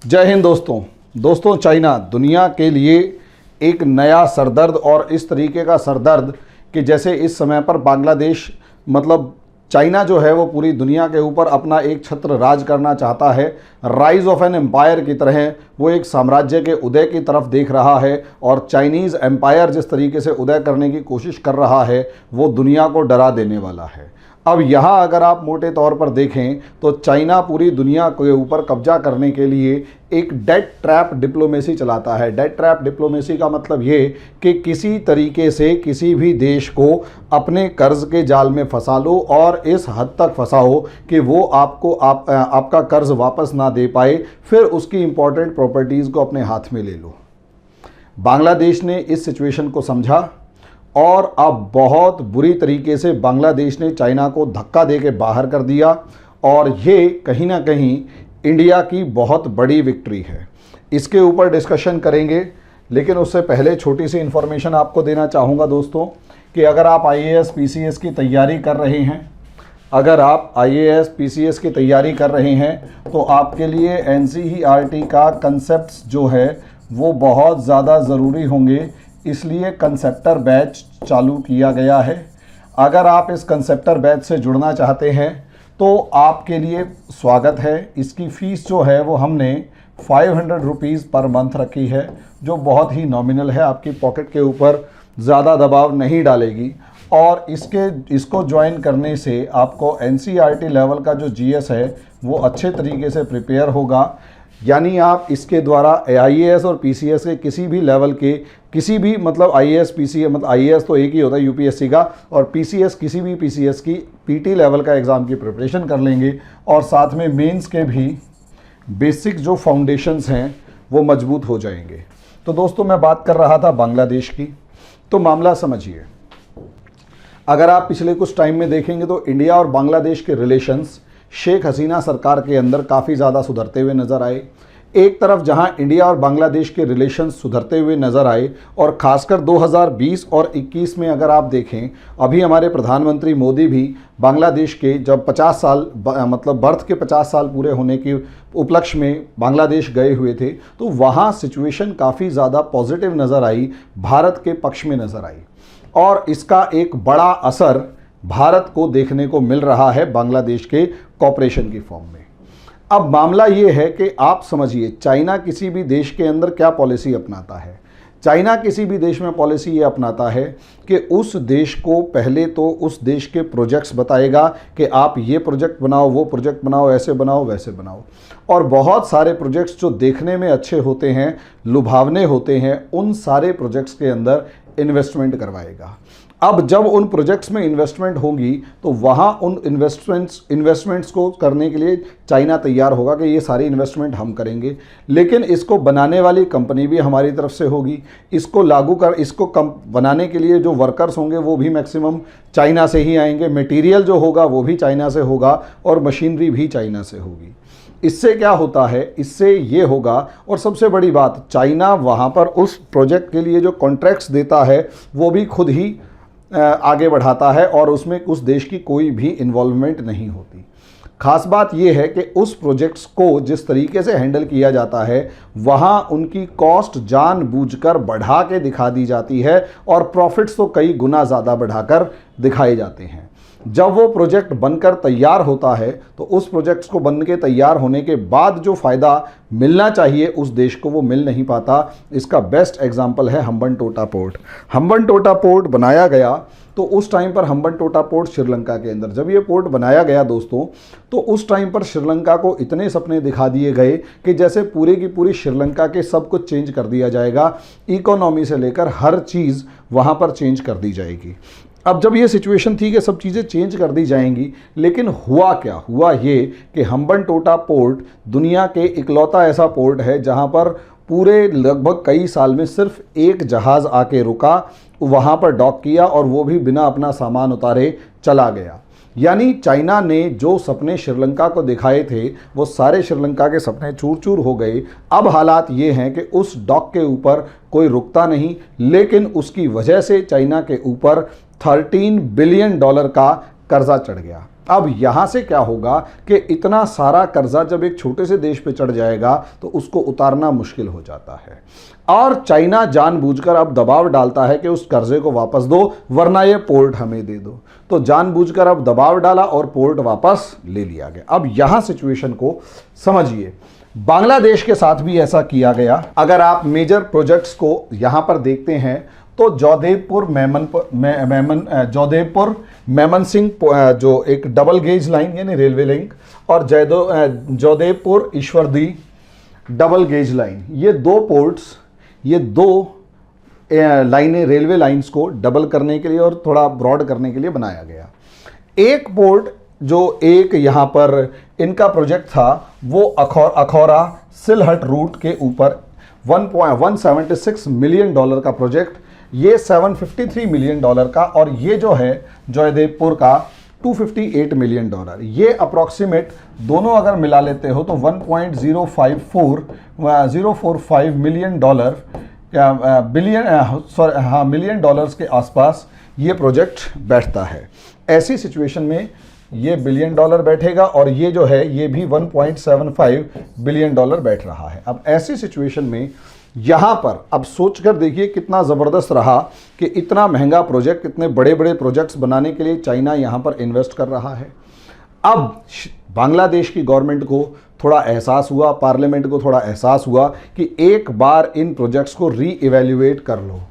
जय हिंद दोस्तों चाइना दुनिया के लिए एक नया सरदर्द और इस तरीके का सरदर्द कि जैसे इस समय पर बांग्लादेश चाइना जो है वो पूरी दुनिया के ऊपर अपना एक छत्र राज करना चाहता है। राइज ऑफ एन एम्पायर की तरह वो एक साम्राज्य के उदय की तरफ देख रहा है और चाइनीज़ एम्पायर जिस तरीके से उदय करने की कोशिश कर रहा है वो दुनिया को डरा देने वाला है। अब यहाँ अगर आप मोटे तौर पर देखें तो चाइना पूरी दुनिया के ऊपर कब्जा करने के लिए एक डेट ट्रैप डिप्लोमेसी चलाता है। डेट ट्रैप डिप्लोमेसी का मतलब ये कि किसी तरीके से किसी भी देश को अपने कर्ज के जाल में फंसा लो और इस हद तक फंसाओ कि वो आपका कर्ज वापस ना दे पाए, फिर उसकी इंपॉर्टेंट प्रॉपर्टीज़ को अपने हाथ में ले लो। बांग्लादेश ने इस सिचुएशन को समझा और अब बहुत बुरी तरीके से बांग्लादेश ने चाइना को धक्का दे के बाहर कर दिया और ये कहीं ना कहीं इंडिया की बहुत बड़ी विक्ट्री है। इसके ऊपर डिस्कशन करेंगे, लेकिन उससे पहले छोटी सी इन्फॉर्मेशन आपको देना चाहूँगा दोस्तों कि अगर आप IAS PCS की तैयारी कर रहे हैं, तो आपके लिए NCERT का कंसेप्ट्स जो है वो बहुत ज़्यादा ज़रूरी होंगे, इसलिए कंसेप्टर बैच चालू किया गया है। अगर आप इस कंसेप्टर बैच से जुड़ना चाहते हैं तो आपके लिए स्वागत है। इसकी फ़ीस जो है वो हमने 500 रुपीज़ पर मंथ रखी है, जो बहुत ही नॉमिनल है, आपकी पॉकेट के ऊपर ज़्यादा दबाव नहीं डालेगी। और इसको ज्वाइन करने से आपको NCERT लेवल का जो GS है वो अच्छे तरीके से प्रिपेयर होगा। यानी आप इसके द्वारा IAS और PCS के किसी भी लेवल के किसी भी IAS PCS IAS तो एक ही होता है UPSC का, और PCS किसी भी PCS की PT लेवल का एग्ज़ाम की प्रिपरेशन कर लेंगे और साथ में मेंस के भी बेसिक जो फाउंडेशंस हैं वो मजबूत हो जाएंगे। तो दोस्तों मैं बात कर रहा था बांग्लादेश की, तो मामला समझिए। अगर आप पिछले कुछ टाइम में देखेंगे तो इंडिया और बांग्लादेश के रिलेशंस शेख हसीना सरकार के अंदर काफ़ी ज़्यादा सुधरते हुए नज़र आए। एक तरफ जहां इंडिया और बांग्लादेश के रिलेशंस सुधरते हुए नज़र आए और ख़ासकर 2020 और 21 में अगर आप देखें, अभी हमारे प्रधानमंत्री मोदी भी बांग्लादेश के जब 50 साल बर्थ के 50 साल पूरे होने के उपलक्ष्य में बांग्लादेश गए हुए थे, तो वहाँ सिचुएशन काफ़ी ज़्यादा पॉजिटिव नज़र आई, भारत के पक्ष में नज़र आई और इसका एक बड़ा असर भारत को देखने को मिल रहा है बांग्लादेश के कॉपरेशन की फॉर्म में। अब मामला ये है कि आप समझिए चाइना किसी भी देश के अंदर क्या पॉलिसी अपनाता है। चाइना किसी भी देश में पॉलिसी ये अपनाता है कि उस देश को पहले तो उस देश के प्रोजेक्ट्स बताएगा कि आप ये प्रोजेक्ट बनाओ, वो प्रोजेक्ट बनाओ, ऐसे बनाओ, वैसे बनाओ, और बहुत सारे प्रोजेक्ट्स जो देखने में अच्छे होते हैं, लुभावने होते हैं, उन सारे प्रोजेक्ट्स के अंदर इन्वेस्टमेंट करवाएगा। अब जब उन प्रोजेक्ट्स में इन्वेस्टमेंट होगी तो वहाँ उन इन्वेस्टमेंट्स को करने के लिए चाइना तैयार होगा कि ये सारी इन्वेस्टमेंट हम करेंगे, लेकिन इसको बनाने वाली कंपनी भी हमारी तरफ से होगी। इसको बनाने के लिए जो वर्कर्स होंगे वो भी मैक्सिमम चाइना से ही आएंगे, मटेरियल जो होगा वो भी चाइना से होगा और मशीनरी भी चाइना से होगी। इससे क्या होता है, इससे ये होगा, और सबसे बड़ी बात, चाइना वहाँ पर उस प्रोजेक्ट के लिए जो कॉन्ट्रैक्ट्स देता है वो भी खुद ही आगे बढ़ाता है और उसमें उस देश की कोई भी इन्वॉल्वमेंट नहीं होती। खास बात यह है कि उस प्रोजेक्ट्स को जिस तरीके से हैंडल किया जाता है वहाँ उनकी कॉस्ट जानबूझकर बढ़ा के दिखा दी जाती है और प्रॉफिट्स तो कई गुना ज़्यादा बढ़ाकर दिखाए जाते हैं। जब वो प्रोजेक्ट बनकर तैयार होता है तो उस प्रोजेक्ट्स को बन के तैयार होने के बाद जो फ़ायदा मिलना चाहिए उस देश को वो मिल नहीं पाता। इसका बेस्ट एग्जांपल है हम्बनटोटा पोर्ट। हम्बनटोटा पोर्ट बनाया गया तो उस टाइम पर हम्बनटोटा पोर्ट श्रीलंका के अंदर जब ये पोर्ट बनाया गया दोस्तों, तो उस टाइम पर श्रीलंका को इतने सपने दिखा दिए गए कि जैसे पूरी की पूरी श्रीलंका के सब कुछ चेंज कर दिया जाएगा, इकोनॉमी से लेकर हर चीज़ वहाँ पर चेंज कर दी जाएगी। अब जब ये सिचुएशन थी कि सब चीज़ें चेंज कर दी जाएंगी, लेकिन हुआ क्या, हुआ ये कि हम्बनटोटा पोर्ट दुनिया के इकलौता ऐसा पोर्ट है जहाँ पर पूरे लगभग कई साल में सिर्फ एक जहाज़ आके रुका, वहाँ पर डॉक किया और वो भी बिना अपना सामान उतारे चला गया। यानी चाइना ने जो सपने श्रीलंका को दिखाए थे वो सारे श्रीलंका के सपने चूर चूर हो गए। अब हालात ये हैं कि उस डॉक के ऊपर कोई रुकता नहीं, लेकिन उसकी वजह से चाइना के ऊपर $13 बिलियन का कर्जा चढ़ गया। अब यहाँ से क्या होगा कि इतना सारा कर्जा जब एक छोटे से देश पे चढ़ जाएगा तो उसको उतारना मुश्किल हो जाता है, और चाइना जानबूझकर अब दबाव डालता है कि उस कर्जे को वापस दो वरना ये पोर्ट हमें दे दो। तो जानबूझकर अब दबाव डाला और पोर्ट वापस ले लिया गया। अब यहाँ सिचुएशन को समझिए, बांग्लादेश के साथ भी ऐसा किया गया। अगर आप मेजर प्रोजेक्ट्स को यहाँ पर देखते हैं तो जोधपुर मेमन सिंह जो एक डबल गेज लाइन यानी रेलवे लिंक, और Jodhpur Ishwardi double gauge line, ये दो पोर्ट्स, ये दो लाइनें रेलवे लाइंस को डबल करने के लिए और थोड़ा ब्रॉड करने के लिए बनाया गया। एक पोर्ट जो एक यहाँ पर इनका प्रोजेक्ट था वो अखौरा सिलहट रूट के ऊपर $176 मिलियन का प्रोजेक्ट, ये $753 मिलियन का, और ये जो है जोधपुर का $258 मिलियन। ये अप्रॉक्सीमेट दोनों अगर मिला लेते हो तो 1.045 मिलियन डॉलर्स के आसपास ये प्रोजेक्ट बैठता है। ऐसी सिचुएशन में ये बिलियन डॉलर बैठेगा और ये जो है ये भी 1.75 बिलियन डॉलर बैठ रहा है। अब ऐसी सिचुएशन में यहाँ पर अब सोचकर देखिए कितना ज़बरदस्त रहा कि इतना महंगा प्रोजेक्ट, इतने बड़े बड़े प्रोजेक्ट्स बनाने के लिए चाइना यहाँ पर इन्वेस्ट कर रहा है। अब बांग्लादेश की गवर्नमेंट को थोड़ा एहसास हुआ, पार्लियामेंट को थोड़ा एहसास हुआ कि एक बार इन प्रोजेक्ट्स को री-इवैल्यूएट कर लो,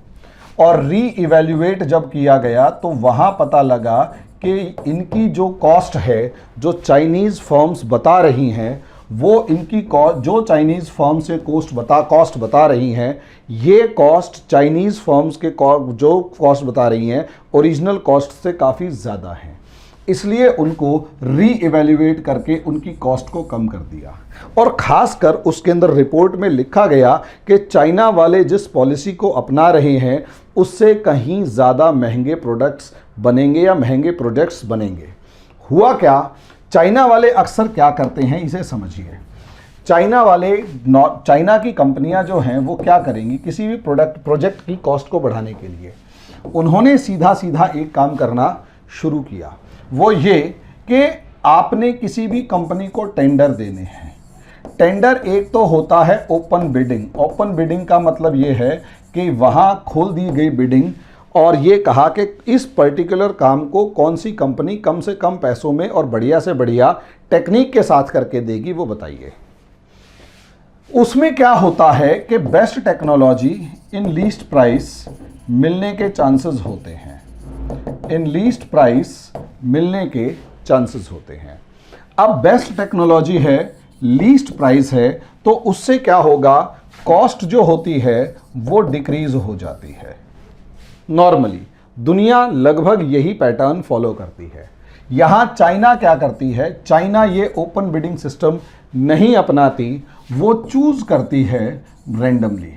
और री-इवैल्यूएट जब किया गया तो वहाँ पता लगा कि इनकी जो कॉस्ट है, जो चाइनीज़ फर्म्स बता रही हैं, वो इनकी जो चाइनीज़ फर्म से कॉस्ट बता रही हैं, ये कॉस्ट चाइनीज़ फर्म्स के जो कॉस्ट बता रही हैं ओरिजिनल कॉस्ट से काफ़ी ज़्यादा हैं। इसलिए उनको री-इवैल्यूएट करके उनकी कॉस्ट को कम कर दिया, और ख़ासकर उसके अंदर रिपोर्ट में लिखा गया कि चाइना वाले जिस पॉलिसी को अपना रहे हैं उससे कहीं ज़्यादा महंगे प्रोडक्ट्स बनेंगे या महंगे प्रोजेक्ट्स बनेंगे। हुआ क्या, चाइना वाले अक्सर क्या करते हैं इसे समझिए। चाइना की कंपनियां जो हैं वो क्या करेंगी, किसी भी प्रोजेक्ट की कॉस्ट को बढ़ाने के लिए उन्होंने सीधा सीधा एक काम करना शुरू किया, वो ये कि आपने किसी भी कंपनी को टेंडर देने हैं। टेंडर एक तो होता है ओपन बिडिंग। ओपन बिडिंग का मतलब ये है कि वहाँ खोल दी गई बिडिंग और ये कहा कि इस पर्टिकुलर काम को कौन सी कंपनी कम से कम पैसों में और बढ़िया से बढ़िया टेक्निक के साथ करके देगी, वो बताइए। उसमें क्या होता है कि best technology in least price मिलने के चांसेस होते हैं, इन लीस्ट प्राइस मिलने के चांसेस होते हैं। अब बेस्ट टेक्नोलॉजी है, लीस्ट प्राइस है, तो उससे क्या होगा, कॉस्ट जो होती है वो डिक्रीज हो जाती है। नॉर्मली दुनिया लगभग यही पैटर्न फॉलो करती है। यहाँ चाइना क्या करती है, चाइना ये ओपन बिडिंग सिस्टम नहीं अपनाती, वो चूज करती है रैंडमली।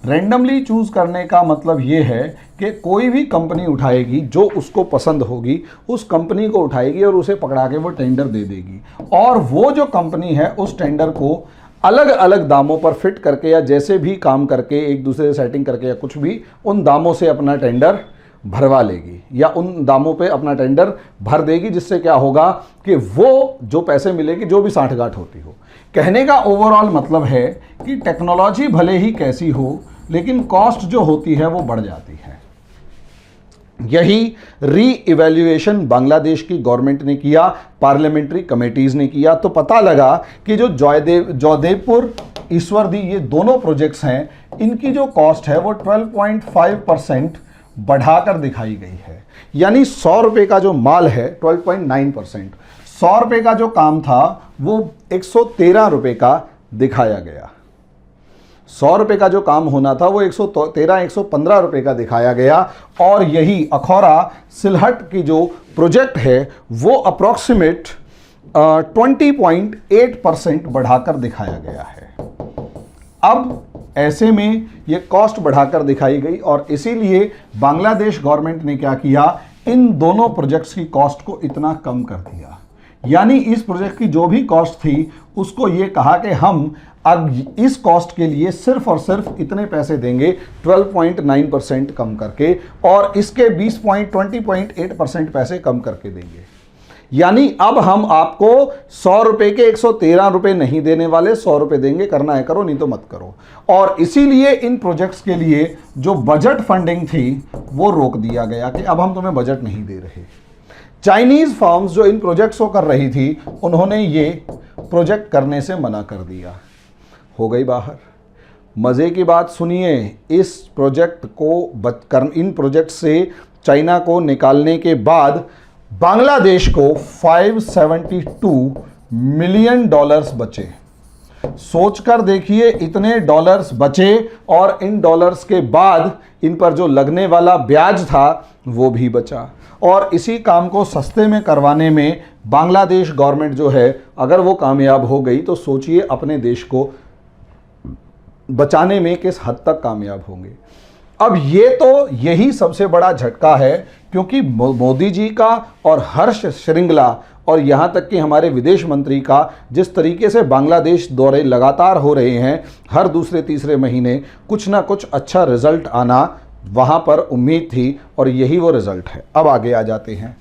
रैंडमली चूज करने का मतलब ये है कि कोई भी कंपनी उठाएगी जो उसको पसंद होगी, उस कंपनी को उठाएगी और उसे पकड़ा के वो टेंडर दे देगी, और वो जो कंपनी है उस टेंडर को अलग अलग दामों पर फिट करके या जैसे भी काम करके एक दूसरे से सेटिंग करके या कुछ भी उन दामों से अपना टेंडर भरवा लेगी या उन दामों पे अपना टेंडर भर देगी, जिससे क्या होगा कि वो जो पैसे मिलेगी जो भी साठगांठ होती हो। कहने का ओवरऑल मतलब है कि टेक्नोलॉजी भले ही कैसी हो लेकिन कॉस्ट जो होती है वो बढ़ जाती है। यही री-इवैल्यूएशन बांग्लादेश की गवर्नमेंट ने किया, पार्लियामेंट्री कमेटीज ने किया, तो पता लगा कि जो जोधपुर ईश्वरदी ये दोनों प्रोजेक्ट्स हैं, इनकी जो कॉस्ट है वो 12.5% बढ़ाकर दिखाई गई है। यानी 100 रुपये का जो माल है 12.9%, 100 रुपये का जो काम था वो 113 रुपये का दिखाया गया। 100 रुपये का जो काम होना था वो 115 रुपये का दिखाया गया। और यही अखौरा सिलहट की जो प्रोजेक्ट है वो अप्रॉक्सीमेट 20.8% बढ़ाकर दिखाया गया है। अब ऐसे में ये कॉस्ट बढ़ाकर दिखाई गई और इसीलिए बांग्लादेश गवर्नमेंट ने क्या किया, इन दोनों प्रोजेक्ट्स की कॉस्ट को इतना कम कर दिया। यानी इस प्रोजेक्ट की जो भी कॉस्ट थी उसको ये कहा कि हम अब इस कॉस्ट के लिए सिर्फ और सिर्फ इतने पैसे देंगे 12.9% कम करके, और इसके 20.8% पैसे कम करके देंगे। यानी अब हम आपको 100 रुपए के 113 रुपए नहीं देने वाले, 100 रुपए देंगे, करना है करो नहीं तो मत करो। और इसीलिए इन प्रोजेक्ट्स के लिए जो बजट फंडिंग थी वो रोक दिया गया कि अब हम तुम्हें बजट नहीं दे रहे। चाइनीज फर्म्स जो इन प्रोजेक्ट्स को कर रही थी उन्होंने ये प्रोजेक्ट करने से मना कर दिया, हो गई बाहर। मजे की बात सुनिए, इस प्रोजेक्ट को इन प्रोजेक्ट से चाइना को निकालने के बाद बांग्लादेश को 572 मिलियन डॉलर्स बचे। सोचकर देखिए, इतने डॉलर्स बचे और इन डॉलर्स के बाद इन पर जो लगने वाला ब्याज था वो भी बचा। और इसी काम को सस्ते में करवाने में बांग्लादेश गवर्नमेंट जो है, अगर वो कामयाब हो गई तो सोचिए अपने देश को बचाने में किस हद तक कामयाब होंगे। अब ये तो यही सबसे बड़ा झटका है, क्योंकि मोदी जी का और हर्ष श्रृंगला और यहाँ तक कि हमारे विदेश मंत्री का जिस तरीके से बांग्लादेश दौरे लगातार हो रहे हैं, हर दूसरे तीसरे महीने कुछ ना कुछ अच्छा रिजल्ट आना वहाँ पर उम्मीद थी और यही वो रिजल्ट है। अब आगे आ जाते हैं।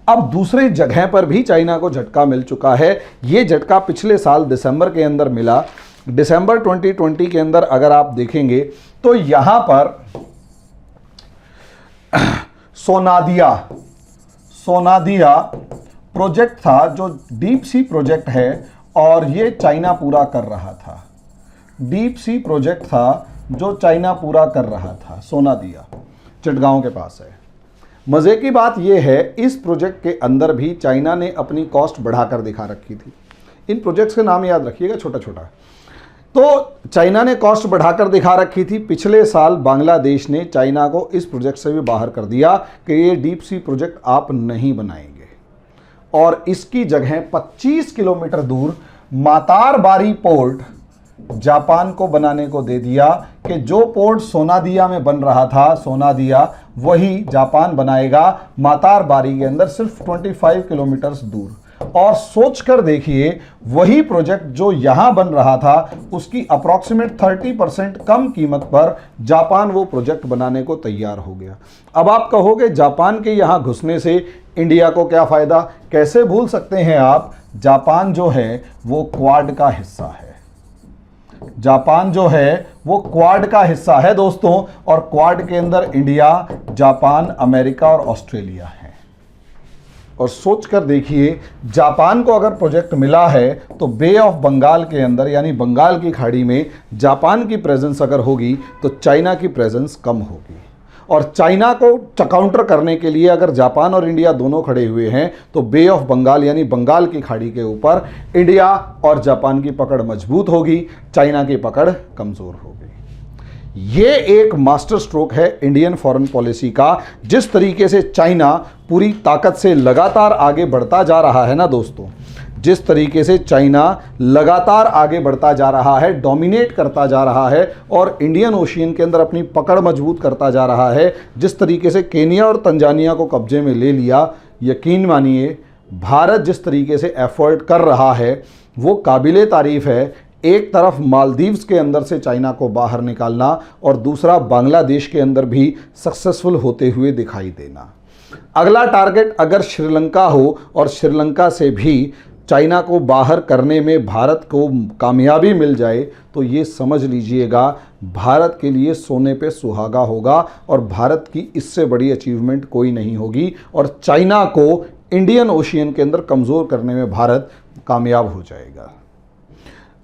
अब दूसरी जगह पर भी चाइना को झटका मिल चुका है। ये झटका पिछले साल दिसंबर के अंदर मिला। दिसंबर 2020 के अंदर अगर आप देखेंगे तो यहां पर सोनादिया प्रोजेक्ट था जो डीप सी प्रोजेक्ट है और ये चाइना पूरा कर रहा था। डीप सी प्रोजेक्ट था जो चाइना पूरा कर रहा था। सोनादिया चिटगांव के पास है। मजे की बात यह है, इस प्रोजेक्ट के अंदर भी चाइना ने अपनी कॉस्ट बढ़ाकर दिखा रखी थी। इन प्रोजेक्ट्स के नाम याद रखिएगा, छोटा छोटा। तो चाइना ने कॉस्ट बढ़ाकर दिखा रखी थी। पिछले साल बांग्लादेश ने चाइना को इस प्रोजेक्ट से भी बाहर कर दिया कि ये डीप सी प्रोजेक्ट आप नहीं बनाएंगे, और इसकी जगह 25 किलोमीटर दूर मातारबारी पोर्ट जापान को बनाने को दे दिया कि जो पोर्ट सोनादिया में बन रहा था, सोनादिया, वही जापान बनाएगा मातारबारी के अंदर, सिर्फ 25 किलोमीटर दूर। और सोच कर देखिए, वही प्रोजेक्ट जो यहां बन रहा था उसकी अप्रॉक्सीमेट 30% कम कीमत पर जापान वो प्रोजेक्ट बनाने को तैयार हो गया। अब आप कहोगे जापान के यहां घुसने से इंडिया को क्या फायदा? कैसे भूल सकते हैं आप, जापान जो है वो क्वाड का हिस्सा है। जापान जो है वो क्वाड का हिस्सा है दोस्तों, और क्वाड के अंदर इंडिया, जापान, अमेरिका और ऑस्ट्रेलिया है। और सोच कर देखिए, जापान को अगर प्रोजेक्ट मिला है तो बे ऑफ बंगाल के अंदर यानी बंगाल की खाड़ी में जापान की प्रेजेंस अगर होगी तो चाइना की प्रेजेंस कम होगी। और चाइना को काउंटर करने के लिए अगर जापान और इंडिया दोनों खड़े हुए हैं तो बे ऑफ बंगाल यानी बंगाल की खाड़ी के ऊपर इंडिया और जापान की पकड़ मजबूत होगी, चाइना की पकड़ कमज़ोर होगी। ये एक मास्टर स्ट्रोक है इंडियन फॉरेन पॉलिसी का। जिस तरीके से चाइना पूरी ताकत से लगातार आगे बढ़ता जा रहा है ना दोस्तों, जिस तरीके से चाइना लगातार आगे बढ़ता जा रहा है, डोमिनेट करता जा रहा है और इंडियन ओशियन के अंदर अपनी पकड़ मजबूत करता जा रहा है, जिस तरीके से केनिया और तंजानिया को कब्जे में ले लिया, यकीन मानिए भारत जिस तरीके से एफर्ट कर रहा है वो काबिले तारीफ है। एक तरफ मालदीव्स के अंदर से चाइना को बाहर निकालना और दूसरा बांग्लादेश के अंदर भी सक्सेसफुल होते हुए दिखाई देना। अगला टारगेट अगर श्रीलंका हो और श्रीलंका से भी चाइना को बाहर करने में भारत को कामयाबी मिल जाए तो ये समझ लीजिएगा भारत के लिए सोने पे सुहागा होगा और भारत की इससे बड़ी अचीवमेंट कोई नहीं होगी और चाइना को इंडियन ओशियन के अंदर कमज़ोर करने में भारत कामयाब हो जाएगा।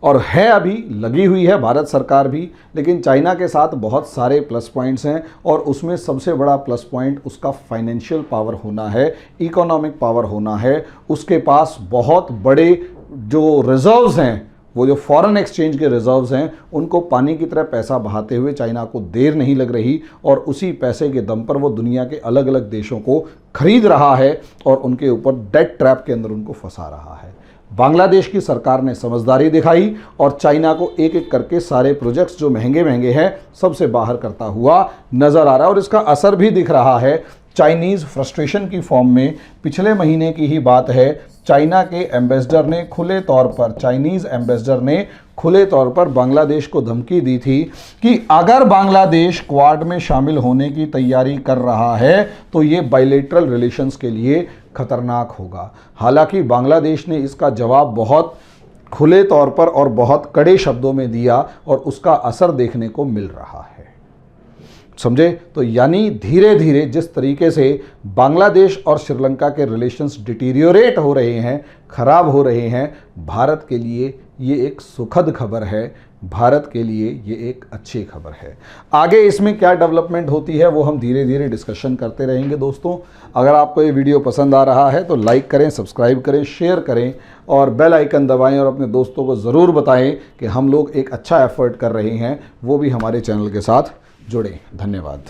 और है अभी लगी हुई है भारत सरकार भी, लेकिन चाइना के साथ बहुत सारे प्लस पॉइंट्स हैं और उसमें सबसे बड़ा प्लस पॉइंट उसका फाइनेंशियल पावर होना है, इकोनॉमिक पावर होना है। उसके पास बहुत बड़े जो रिजर्व्स हैं, वो जो फॉरेन एक्सचेंज के रिजर्व्स हैं, उनको पानी की तरह पैसा बहाते हुए चाइना को देर नहीं लग रही और उसी पैसे के दम पर वो दुनिया के अलग अलग देशों को खरीद रहा है और उनके ऊपर डेट ट्रैप के अंदर उनको फंसा रहा है। बांग्लादेश की सरकार ने समझदारी दिखाई और चाइना को एक एक करके सारे प्रोजेक्ट्स जो महंगे महंगे हैं सबसे बाहर करता हुआ नजर आ रहा है और इसका असर भी दिख रहा है चाइनीज़ फ्रस्ट्रेशन की फॉर्म में। पिछले महीने की ही बात है, चाइना के एम्बेसडर ने खुले तौर पर, चाइनीज़ एम्बेसडर ने खुले तौर पर बांग्लादेश को धमकी दी थी कि अगर बांग्लादेश क्वाड में शामिल होने की तैयारी कर रहा है तो ये बायलैटरल रिलेशंस के लिए खतरनाक होगा। हालांकि बांग्लादेश ने इसका जवाब बहुत खुले तौर पर और बहुत कड़े शब्दों में दिया और उसका असर देखने को मिल रहा है। समझे? तो यानी धीरे धीरे जिस तरीके से बांग्लादेश और श्रीलंका के रिलेशंस डिटीरियोरेट हो रहे हैं, खराब हो रहे हैं, भारत के लिए ये एक सुखद खबर है, भारत के लिए ये एक अच्छी खबर है। आगे इसमें क्या डेवलपमेंट होती है वो हम धीरे धीरे डिस्कशन करते रहेंगे। दोस्तों, अगर आपको ये वीडियो पसंद आ रहा है तो लाइक करें, सब्सक्राइब करें, शेयर करें और बेल आइकन दबाएं और अपने दोस्तों को ज़रूर बताएं कि हम लोग एक अच्छा एफर्ट कर रहे हैं, वो भी हमारे चैनल के साथ जुड़ें। धन्यवाद।